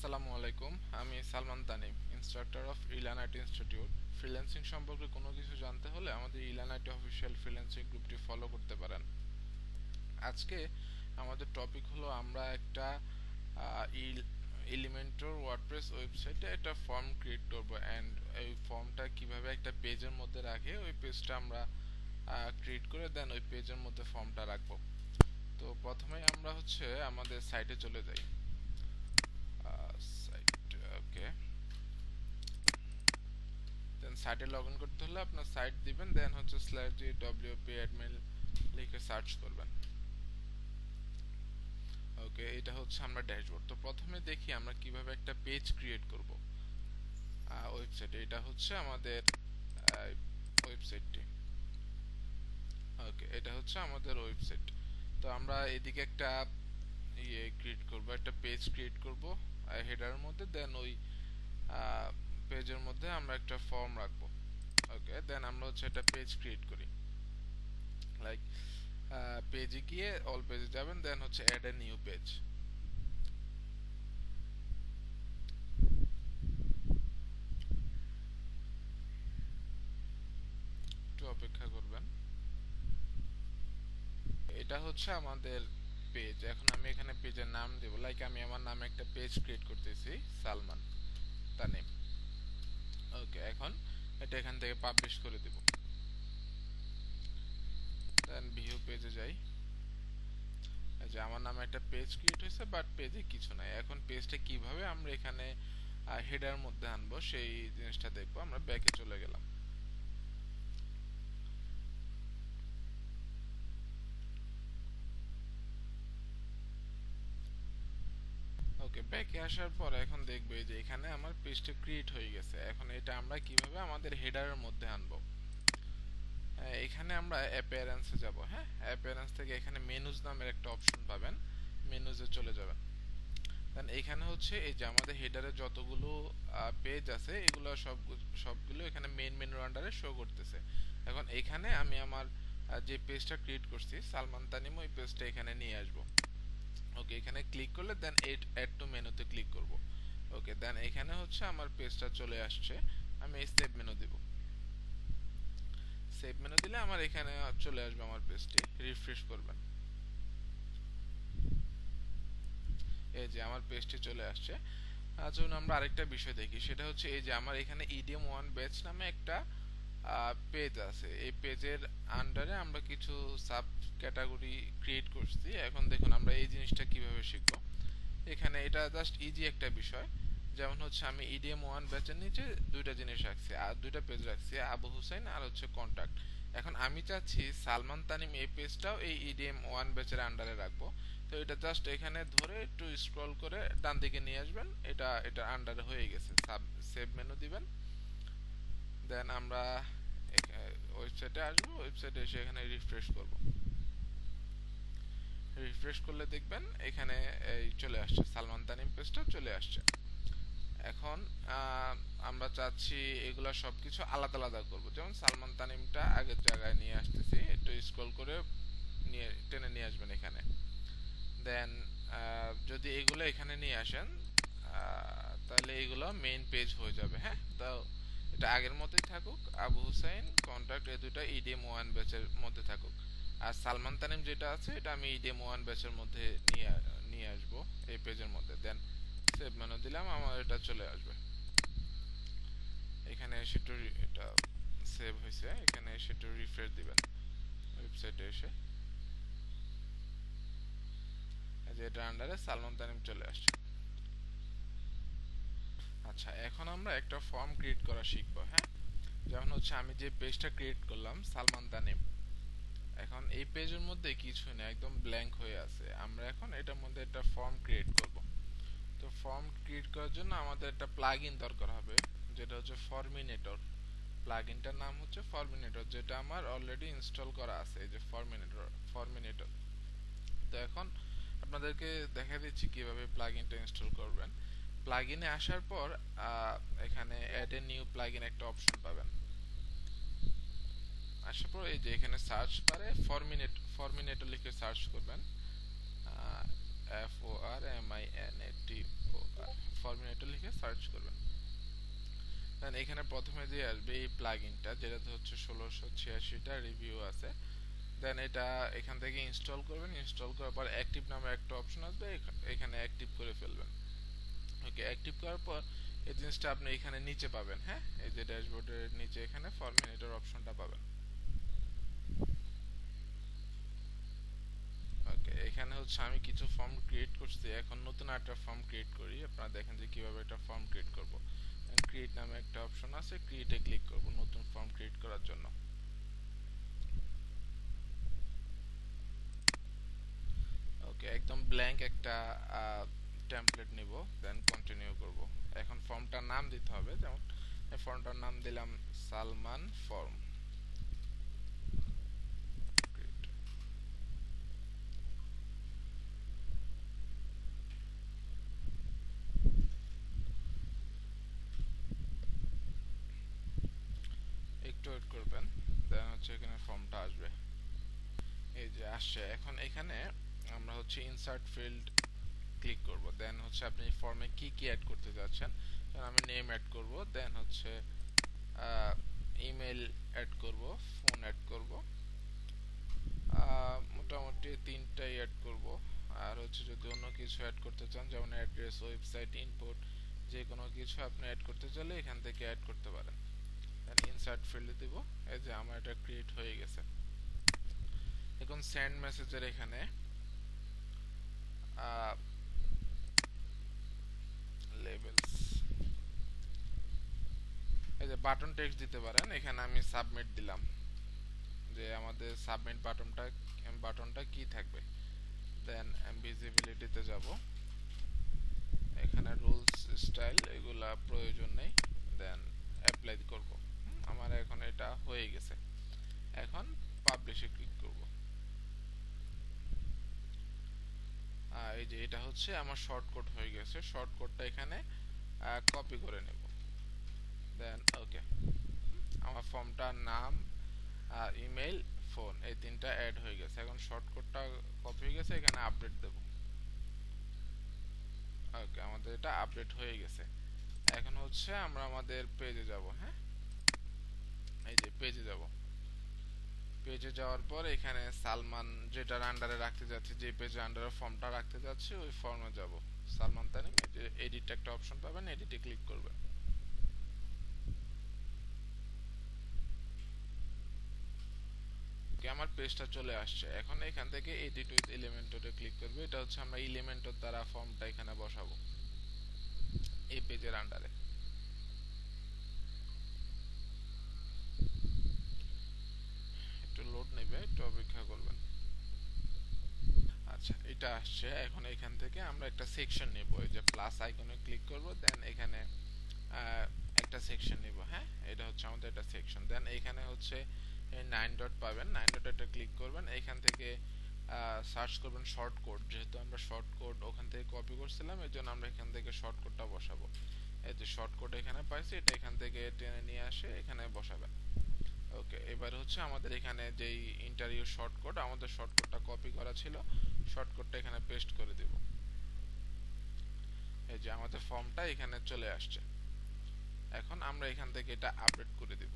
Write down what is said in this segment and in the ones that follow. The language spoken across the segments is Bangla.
আসসালামু আলাইকুম। আমি Salman Tanim, instructor of Elan IT institute. Freelancing সম্পর্কে কোনো কিছু জানতে হলে আমাদের ইলান আইটি অফিসিয়াল ফ্রিল্যান্সিং গ্রুপটি ফলো করতে পারেন। আজকে আমাদের টপিক হলো আমরা একটা এলিমেন্টর ওয়ার্ডপ্রেস ওয়েবসাইটে একটা ফর্ম ক্রিয়েট করব অ্যান্ড এই ফর্মটা কিভাবে একটা পেজের মধ্যে রাখে ওই পেজটা আমরা ক্রিয়েট করে দেন ওই পেজের মধ্যে ফর্মটা রাখবো। তো প্রথমে আমরা হচ্ছে আমাদের সাইটে চলে যাই। সাইট, ওকে। দেন সাইটে লগ ইন করতে হলে আপনার সাইট দিবেন, দেন হচ্ছে /wp admin লিখে সার্চ করবেন। ওকে, এটা হচ্ছে আমরা ড্যাশবোর্ড। তো প্রথমে দেখি আমরা কিভাবে একটা পেজ ক্রিয়েট করব ওয়েবসাইটে। এটা হচ্ছে আমাদের ওয়েবসাইটটি। ওকে, এটা হচ্ছে আমাদের ওয়েবসাইট। তো আমরা এদিকে একটা ক্রিয়েট করব, একটা পেজ ক্রিয়েট করব হেডারের মধ্যে। দেন ওই পেজের মধ্যে আমরা একটা ফর্ম রাখবো। ওকে, দেন আমরা হচ্ছে একটা পেজ ক্রিয়েট করি। লাইক পেজে গিয়ে অল পেজে যাবেন, দেন হচ্ছে অ্যাড এ নিউ পেজ। একটু অপেক্ষা করবেন। এটা হচ্ছে আমাদের পেজ। এখন আমি এখানে পেজের নাম দেব, লাইক আমি আমার নামে একটা পেজ ক্রিয়েট করতেছি, সালমান তানিম। ওকে, এখন এটা এখান থেকে পাবলিশ করে দেব। দেন ভিউ পেজে যাই। এই যে আমার নামে একটা পেজ ক্রিয়েট হয়েছে, বাট পেজে কিছু নাই। এখন পেজটা কিভাবে আমরা এখানে হেডার মধ্যে আনবো সেই জিনিসটা দেখবো। আমরা ব্যাকে চলে গেলাম। ওকে, ব্যাকে আসার পর এখন দেখবে যে এখানে আমার পেজটা ক্রিয়েট হয়ে গেছে। এখন এটা আমরা কিভাবে আমাদের হেডারের মধ্যে আনবো। এখানে আমরা অ্যাপিয়ারেন্সে যাব। হ্যাঁ, অ্যাপিয়ারেন্স থেকে এখানে মেনুজ নামের একটা অপশন পাবেন, মেনুজে চলে যাবেন। দেন এখানে হচ্ছে এই যে আমাদের হেডারে যতগুলো পেজ আছে এগুলো সবগুলো এখানে মেইন মেনুর আন্ডারে শো করতেছে। এখন এখানে আমি আমার যে পেজটা ক্রিয়েট করছি সালমান তানিম, ওই পেজটা এখানে নিয়ে আসব। ওকে, এখানে ক্লিক করলে দেন অ্যাড টু মেনুতে ক্লিক করব। ওকে, দেন এখানে হচ্ছে আমার পেজটা চলে আসছে। আমি এই সেভ মেনু দিব। সেভ মেনু দিলে আমার এখানে চলে আসবে আমার পেজটি। রিফ্রেশ করবেন। এই যে আমার পেজটি চলে আসছে। চলুন আমরা আরেকটা বিষয় দেখি, সেটা হচ্ছে এই যে আমার এখানে ইডিএম ওয়ান ব্যাচ নামে একটা পেজ আছে। এই পেজের আন্ডারে আমরা কিছু সাব ক্যাটাগরি ক্রিয়েট করছি। এখন দেখুন আমরা এই জিনিসটা কিভাবে শিখবো। এখানে এটা জাস্ট ইজি একটা বিষয়। যেমন হচ্ছে আমি ইডিএম ওয়ান ব্যাচের নিচে দুইটা জিনিস রাখছি, আর দুইটা পেজ রাখছি, আবু হুসাইন আর হচ্ছে কন্টাক্ট। এখন আমি চাচ্ছি সালমান তানিম এই পেজটাও এই ইডিএম ওয়ান ব্যাচের আন্ডারে রাখবো। তো এটা জাস্ট এখানে ধরে একটু স্ক্রল করে ডান দিকে নিয়ে আসবেন, এটা আন্ডারে হয়ে গেছে। সেভ মেনু দিবেন। দেন আমরা ওয়েবসাইটে আসবো। ওয়েবসাইটে এসে এখানে রিফ্রেশ করব। রিফ্রেশ করলে দেখবেন এখানে এই চলে আসছে, সালমান তানিম পেজটা চলে আসছে। এখন আমরা চাচ্ছি এগুলা সবকিছু আলাদা আলাদা করব। যেমন সালমান তানিমটা আগের জায়গায় নিয়ে আসতেছি, একটু স্ক্রল করে নিয়ে টেনে নিয়ে আসবেন এখানে। দেন যদি এগুলো এখানে নিয়ে আসেন তাহলে এগুলো মেইন পেজ হয়ে যাবে। হ্যাঁ, তো এটা আগের মতোই থাকুক, আবু হুসাইন কন্ট্যাক্ট এই দুটো ইডিএম ওয়ান ব্যাচের মধ্যে থাকুক। আর সালমান তানিম যেটা আছে এটা আমি ইডিএম ওয়ান ব্যাচের মধ্যে নিয়ে নিয়ে আসবো এই পেজের মধ্যে। দেন সেভ মেনু দিলাম, আমার এটা চলে আসবে। এখানে এসে একটু এটা সেভ হয়েছে, এখানে এসে একটু রিফ্রেশ দিবেন ওয়েবসাইটে এসে। এই যে এটা আন্ডারে সালমান তানিম চলে আসছে। আচ্ছা, এখন আমরা একটা ফর্ম ক্রিয়েট করা শিখবো। হ্যাঁ, যেমন হচ্ছে আমি যে পেজটা ক্রিয়েট করলাম সালমান তানিম, এখন এই পেজের মধ্যে কিছু নেই, একদম ব্ল্যাঙ্ক হয়ে আছে। আমরা এখন এটার মধ্যে একটা ফর্ম ক্রিয়েট করব। তো ফর্ম ক্রিয়েট করার জন্য আমাদের একটা প্লাগইন দরকার হবে, যেটা হচ্ছে ফর্মিনেটর। প্লাগইনটার নাম হচ্ছে ফর্মিনেটর, যেটা আমার অলরেডি ইনস্টল করা আছে। এই যে ফর্মিনেটর। তো এখন আপনাদেরকে দেখা দিচ্ছি কিভাবে প্লাগইনটা ইনস্টল করবেন। প্লাগইনে আসার পর এখানে অ্যাড এ নিউ প্লাগইন একটা অপশন পাবেন। আসার পর এই যে এখানে সার্চ বারে ফর্মিনেটর লিখে সার্চ করবেন। FORMINATOR লিখে সার্চ করবেন। দেন এখানে প্রথমে যে আসবে এই প্লাগইনটা, যেটাতে হচ্ছে 1686টা রিভিউ আছে। দেন এটা এখান থেকে ইনস্টল করবেন। ইনস্টল করার পর অ্যাক্টিভ নামে একটা অপশন আসবে, এখানে অ্যাক্টিভ করে ফেলবেন। ওকে, অ্যাক্টিভ করার পর এই জিনিসটা আপনি এখানে নিচে পাবেন। হ্যাঁ, এই যে ড্যাশবোর্ডের নিচে এখানে ফরম্যাটের অপশনটা পাবেন। ওকে, এখানে হচ্ছে আমি কিছু ফর্ম ক্রিয়েট করছি, এখন নতুন একটা ফর্ম ক্রিয়েট করি। আপনারা দেখেন যে কিভাবে একটা ফর্ম ক্রিয়েট করব। ক্রিয়েট নামে একটা অপশন আছে, ক্রিয়েটে ক্লিক করব নতুন ফর্ম ক্রিয়েট করার জন্য। ওকে, একদম ব্ল্যাঙ্ক একটা টেমপ্লেট নিব, দেন কন্টিনিউ করব। এখন ফর্মটার নাম দিতে হবে, যেমন এই ফর্মটার নাম দিলাম সালমান ফর্ম। একটু ওয়েট করবেন, দেন হচ্ছে এখানে ফর্মটা আসবে। এই যে আসছে। এখন এখানে আমরা হচ্ছে ইনসার্ট ফিল্ড ক্লিক করব। দেন হচ্ছে আপনি ফর্মে কি কি অ্যাড করতে যাচ্ছেন। আমি নেম অ্যাড করব, দেন হচ্ছে ইমেল অ্যাড করব, ফোন অ্যাড করব, মোটামুটি তিনটাই অ্যাড করব। আর হচ্ছে যদি অন্য কিছু অ্যাড করতে চান, যেমন অ্যাড্রেস, ওয়েবসাইট, ইনপুট, যে কোনো কিছু আপনি অ্যাড করতে চাইলে এখান থেকে অ্যাড করতে পারেন। দেন ইনসার্ট ফিল্ডে দিব। এই যে আমার এটা ক্রিয়েট হয়ে গেছে। এখন সেন্ড মেসেজের এখানে লেভেলস, এই যে বাটন টেক্সট দিতে পারেন। এখানে আমি সাবমিট দিলাম, যে আমাদের সাবমিট বাটনটা কি থাকবে। দেন ভিজিবিলিটিতে যাব, এখানে রুলস, স্টাইল এগুলা প্রয়োজন নেই। দেন অ্যাপ্লাই করব। আমার এখন এটা হয়ে গেছে। এখন পাবলিশে ক্লিক করব। এই যে এটা হচ্ছে আমার শর্টকাট হয়ে গেছে। শর্টকাটটা এখানে কপি করে নেব। দেন ওকে, আমার ফর্মটার নাম, ইমেল, ফোন এই তিনটা অ্যাড হয়ে গেছে। এখন শর্টকাটটা কপি হয়ে গেছে, এখানে আপডেট দেব। ওকে, আমাদের এটা আপডেট হয়ে গেছে। এখন হচ্ছে আমরা আমাদের পেজে যাব। হ্যাঁ, এই যে পেজে যাব। পেজে যাওয়ার পর এখানে সালমান যেটার আন্ডারে রাখতে যাচ্ছি, যে পেজের আন্ডারে ফর্মটা রাখতে যাচ্ছি ওই ফর্মে যাব। সালমান তানিম, এই যে এডিট একটা অপশন পাবেন, এডিটে ক্লিক করবেন। আমার পেজটা চলে আসছে। এখন এখান থেকে এডিট উইথ এলিমেন্টরে ক্লিক করবে। এটা হচ্ছে আমরা এলিমেন্টর দ্বারা ফর্মটা এখানে বসাবো এই পেজের আন্ডারে। একটু লোড নেবে, একটু অপেক্ষা করবেন। আচ্ছা, এটা আসছে। এখন এখান থেকে আমরা একটা সেকশন নেব, এই যে প্লাস আইকনে ক্লিক করব, দেন এখানে একটা সেকশন নিব। হ্যাঁ, এটা হচ্ছে আমাদের একটা সেকশন। দেন এখানে হচ্ছে 9 ডট পাবেন, 9 ডট এটা ক্লিক করবেন। এখান থেকে সার্চ করবেন শর্ট কোড, যেহেতু আমরা শর্ট কোড ওখান থেকে কপি করছিলাম, এর জন্য আমরা এখান থেকে শর্ট কোডটা বসাবো। এই যে শর্ট কোড এখানে পাইছি, এটা এখান থেকে টেনে নিয়ে আসে এখানে বসাবেন। ওকে, এবার হচ্ছে আমাদের এখানে যেই ইন্টারভিউ শর্ট কোড, আমাদের শর্ট কোডটা কপি করা ছিল, শর্ট কোডটা এখানে পেস্ট করে দিব। এই যে আমাদের ফর্মটা এখানে চলে আসছে। এখন আমরা এখান থেকে এটা আপডেট করে দিব।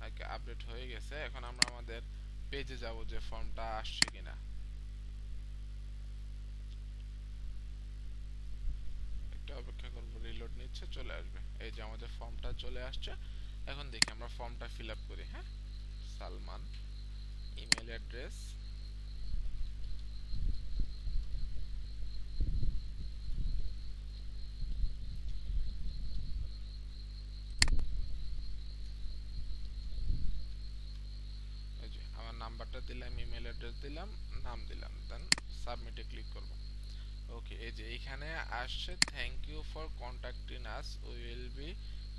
ওকে, আপডেট হয়ে গেছে। এখন আমরা আমাদের পেজে যাব যে ফর্মটা আসছে কিনা। একটা অপেক্ষা করব, রিলোড নিচ্ছে, চলে আসবে। এই যে আমাদের ফর্মটা চলে আসছে। এখন দেখি আমরা ফর্মটা ফিল আপ করি। হ্যাঁ, সালমান, ইমেল অ্যাড্রেস, এই যে আমার নাম্বারটা দিলাম, ইমেল অ্যাড্রেস দিলাম, নাম দিলাম, দেন সাবমিটে ক্লিক করব। ওকে, এই যে এখানে আসছে thank you for contacting us, we will be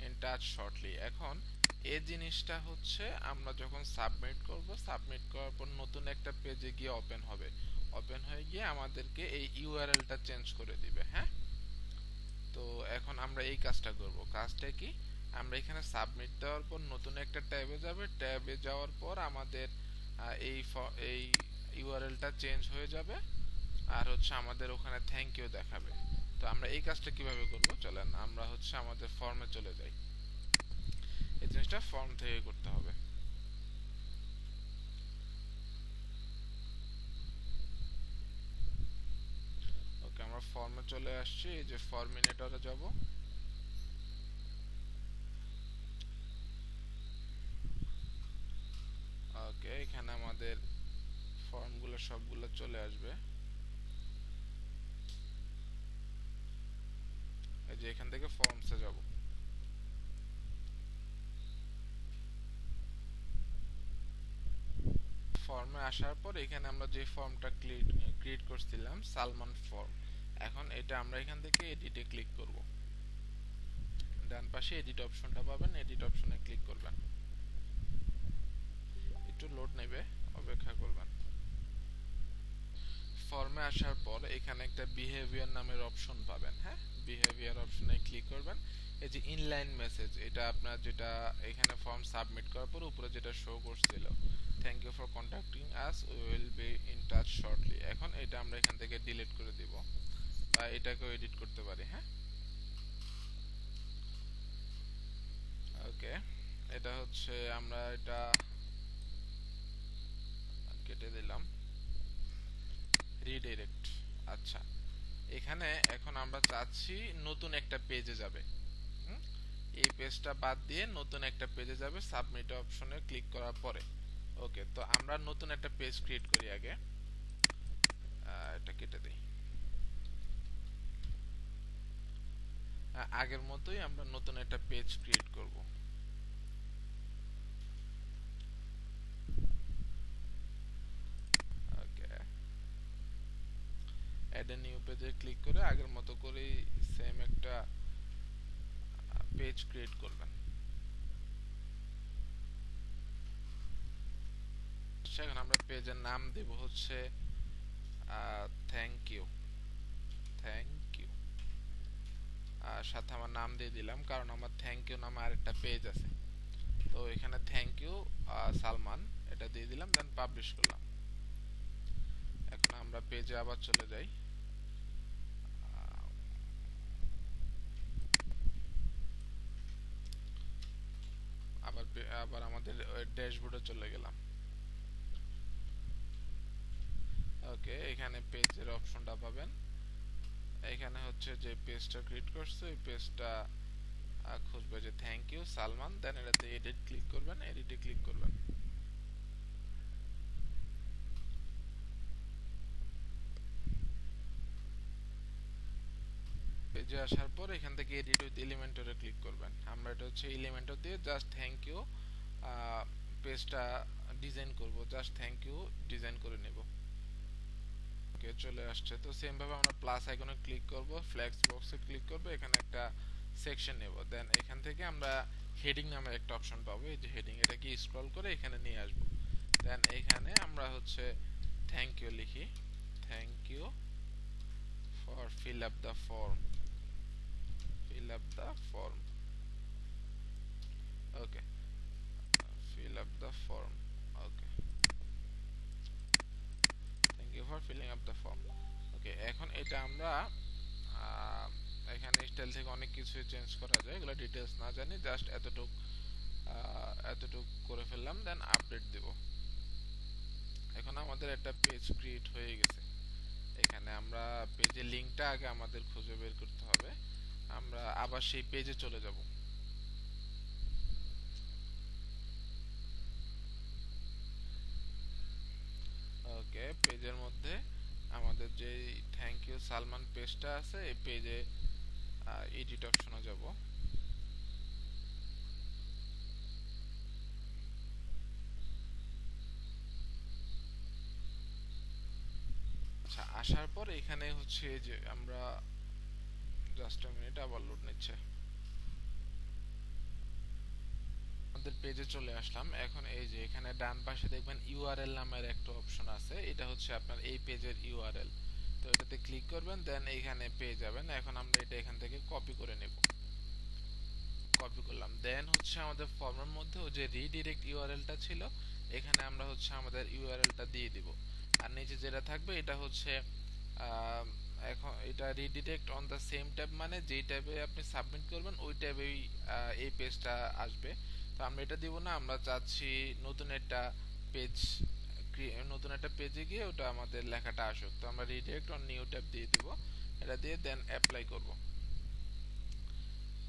in touch shortly. এখন এই জিনিসটা হচ্ছে আমরা যখন সাবমিট করব, সাবমিট করার পর নতুন একটা পেজে গিয়ে ওপেন হবে। ওপেন হয়ে গিয়ে আমাদেরকে এই ইউআরএলটা চেঞ্জ করে দিবে। হ্যাঁ, তো এখন আমরা এই কাজটা করব। কাজটা কি, আমরা এখানে সাবমিট দেওয়ার পর নতুন একটা ট্যাবে যাবে। ট্যাবে যাওয়ার পর আমাদের এই ইউআরএলটা চেঞ্জ হয়ে যাবে। আর হচ্ছে আমাদের ওখানে থ্যাংক ইউ দেখাবে। তো আমরা এই কাজটা কিভাবে করব, চলেন আমরা হচ্ছে আমাদের ফর্মে চলে যাই। এই জিনিসটা ফর্ম থেকে করতে হবে। ওকে, আমরা ফর্মে চলে আসছি। এই যে ফরমিনেটরে যাব। ওকে, এখানে আমাদের ফর্মগুলো সবগুলো চলে আসবে। এই যে এখান থেকে ফর্মসে যাব। ফর্মে আসার পর এখানে আমরা যে ফর্মটা ক্রিয়েট করছিলাম সালমান ফর্ম, এখন এটা আমরা এখান থেকে এডিটে ক্লিক করব। ডান পাশে এডিট অপশনটা পাবেন, এডিট অপশনে ক্লিক করবেন। একটু লোড নেবে, অপেক্ষা করবেন। ফর্মে আসার পর এখানে একটা বিহেভিয়ার নামের অপশন পাবেন। হ্যাঁ, বিহেভিয়ার অপশনে ক্লিক করবেন। এই যে ইনলাইন মেসেজ, এটা আপনার যেটা এখানে ফর্ম সাবমিট করার পর উপরে যেটা শো করছিল, thank you for contacting us, we will be in touch shortly, এখন এটা আমরা এখান থেকে ডিলিট করে দিব বা এটাকেও এডিট করতে পারি। হ্যাঁ, ওকে, এটা হচ্ছে আমরা এটা কেটে দিলাম। রিডাইরেক্ট, আচ্ছা, এখানে এখন আমরা চাচ্ছি নতুন একটা পেজে যাবে। এই পেজটা বাদ দিয়ে নতুন একটা পেজে যাবে সাবমিট অপশনে ক্লিক করার পরে। ওকে, তো আমরা নতুন একটা পেজ ক্রিয়েট করি আগে। এটা কেটে দিই। আগের মতোই আমরা নতুন একটা পেজ ক্রিয়েট করব। ওকে, অ্যাড এ নিউ পেজে ক্লিক করে আগের মতো করেই সেম একটা পেজ ক্রিয়েট করবেন। সেখানে আমরা পেজের নাম দেব হচ্ছে থ্যাংক ইউ, থ্যাংক ইউ। আর সাথে আমার নাম দিয়ে দিলাম, কারণ আমার থ্যাংক ইউ নামে আরেকটা পেজ আছে। তো এখানে থ্যাংক ইউ সালমান এটা দিয়ে দিলাম, দেন পাবলিশ করলাম। এখন আমরা পেজে আবার চলে যাই। আবার আবার আমাদের ড্যাশবোর্ডে চলে গেলাম। ওকে, এখানে পেজের অপশনটা পাবেন। এখানে হচ্ছে যে পেজটা ক্রিয়েট করছে ওই পেজটা খুঁজবে যে থ্যাংক ইউ সালমান, দেন এটাতে এডিট ক্লিক করবেন, এডিটে ক্লিক করবেন। পেজে আসার পর এখান থেকে এডিট উইথ এলিমেন্টরে ক্লিক করবেন। আমরা এটা হচ্ছে এলিমেন্টর দিয়ে জাস্ট থ্যাংক ইউ পেজটা ডিজাইন করব, জাস্ট থ্যাংক ইউ ডিজাইন করে নেব। ওকে, চলে আসছে। তো সেম ভাবে আমরা প্লাস আইকনে ক্লিক করব, ফ্লেক্স বক্সে ক্লিক করব, এখানে একটা সেকশন নেব, দেন এখান থেকে আমরা হেডিং নামের একটা অপশন পাবো। এই যে হেডিং, এটাকে স্ক্রল করে এখানে নিয়ে আসব। দেন এখানে আমরা হচ্ছে থ্যাংক ইউ লিখি, thank you for fill up the form, fill up the form. Okay, fill up the form. Okay, thank you for filling up the form. Okay, এখন এটা আমরা এখানে স্টাইল থেকে অনেক কিছু চেঞ্জ করা যায়, এগুলো ডিটেইলস না জানি, জাস্ট এতটুক করে ফেললাম, দেন আপডেট দেব। এখন আমাদের একটা পেজ ক্রিয়েট হয়ে গেছে। এখানে আমরা পেজের লিংকটা আগে আমাদের খুঁজে বের করতে হবে। আমরা আবার সেই পেজে চলে যাব। ওকে, পেজের মধ্যে আমাদের যে থ্যাংক ইউ সালমান পেজটা আছে এই পেজে এডিট অপশনে যাব। আচ্ছা, আসার পর এখানে হচ্ছে যে আমরা জাস্ট আ মিনিট, আবার লোড নিচ্ছে। আমাদের পেজে চলে আসলাম। এখন এই যে এখানে ডান পাশে দেখবেন ইউআরএল নামের একটা অপশন আছে, এটা হচ্ছে আপনার এই পেজের ইউআরএল। তো এটাতে ক্লিক করবেন, দেন এখানে পেয়ে যাবেন। এখন আমরা এটা এখান থেকে কপি করে নেব। কপি করলাম, দেন হচ্ছে আমাদের ফর্মের মধ্যে যে রিডিরেক্ট ইউআরএলটা ছিল এখানে আমরা হচ্ছে আমাদের ইউআরএলটা দিয়ে দিব। আর নিচে যেটা থাকবে এটা হচ্ছে আম, এখন এটা redirect on the same tab মানে যেই ট্যাবে আপনি সাবমিট করবেন ওই ট্যাবেই এই পেজটা আসবে। তো আমরা এটা দিব না, আমরা চাচ্ছি নতুন একটা পেজ, নতুন একটা পেজে গিয়ে ওটা আমাদের লেখাটা আসুক। তো আমরা রিডিরেক্ট অন নিউ ট্যাব দিয়ে দিব, এটা দিয়ে দেন অ্যাপ্লাই করব।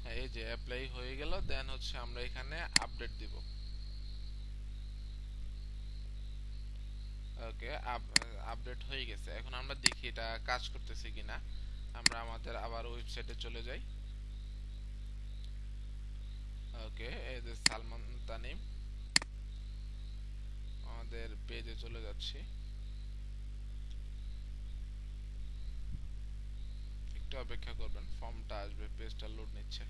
হ্যাঁ, এই যে অ্যাপ্লাই হয়ে গেল। দেন হচ্ছে আমরা এখানে আপডেট দিব। ওকে, আপডেট হয়ে গেছে। এখন আমরা দেখি এটা কাজ করতেছে কিনা। আমরা আমাদের আবার ওয়েবসাইটে চলে যাই। ওকে, এই যে সালমান তানিম, আমাদের পেজে চলে যাচ্ছি। একটু অপেক্ষা করবেন, ফর্মটা আসবে, পেজটা লোড নিচ্ছে।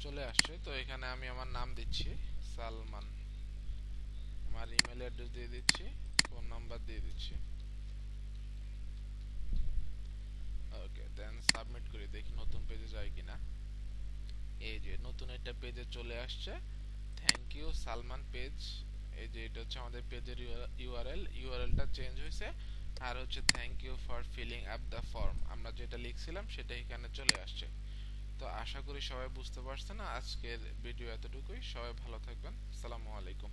চলে আসছে। তো এখানে আমি আমার নাম দিচ্ছি সালমান, আমার ইমেল অ্যাড্রেস দিয়ে দিচ্ছি, ফোন নাম্বার দিয়ে দিচ্ছি। ওকে, দেন সাবমিট করি, দেখি নতুন পেজে যায় কিনা। এই যে নতুন একটা পেজে চলে আসছে, থ্যাংক ইউ সালমান পেজ। এই যে এটা হচ্ছে আমাদের পেজের ইউআরএলটা চেঞ্জ হয়েছে। আর হচ্ছে thank you for filling up the form, আমরা যেটা লিখছিলাম সেটা এখানে চলে আসছে। তো আশা করি সবাই বুঝতে পারছেন। আজকের ভিডিও এতটুকুই, সবাই ভালো থাকবেন। আসসালামু আলাইকুম।